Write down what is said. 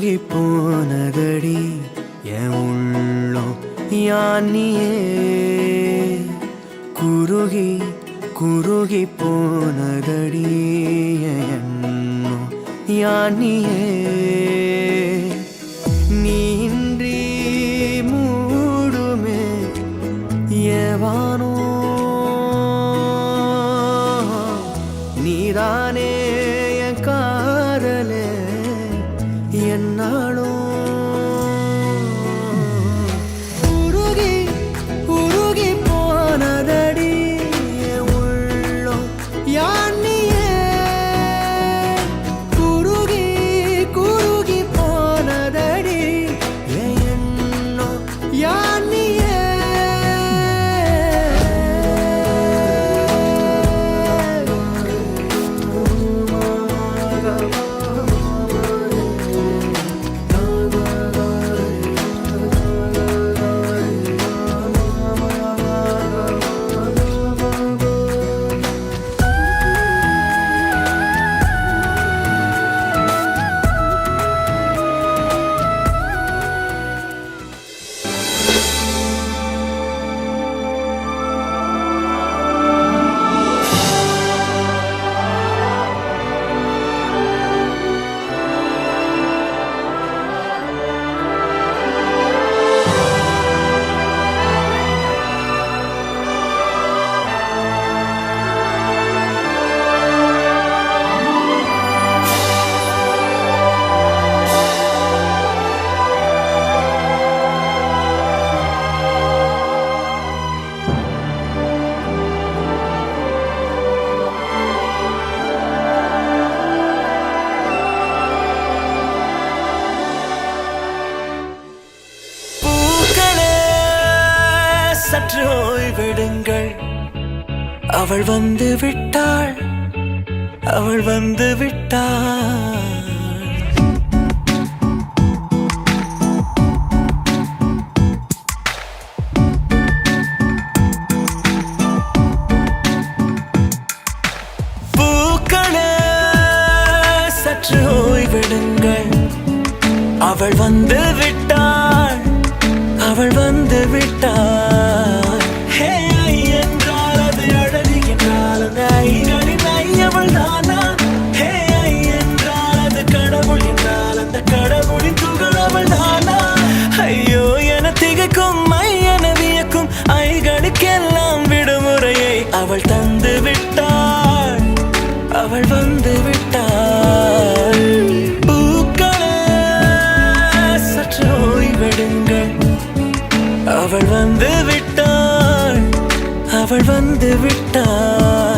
குறுகி போனதடி என் உள்ளம் யானியே குறுகி குறுகி போனதடி என் எண்ணம் யானியே நீன்றி மூடுமே ஏவானோ நீதானே என் காதலே என்னாலும் உருகி உருகி போனதடி உள்ளம் யானியே குறுகி குறுகி போனதடி எண்ணம் யானியே சற்று ஓய்வெடுங்கள் அவள் வந்து விட்டாள் அவள் வந்து விட்டாள் பூக்களே சற்று ஓய்வெடுங்கள் அவள் வந்து விட்டாள் அவள் வந்து விட்டாள் என்றால் அது அழகு என்றால் அந்த ஐகளின் ஐயவள் தானா என்றால் அது கடவுள் என்றால் அந்த கடவுளின் துகள் அவள் தானா ஐயோ என திகைக்கும் என வியக்கும் ஐகளுக்கெல்லாம் விடுமுறையை அவள் தந்து விட்டாள் அவள் வந்து விட்டாள் பூக்களே சற்று ஓய்வெடுங்கள் அவள் வந்து விட்டாள் அவள் வந்து விட்டாள்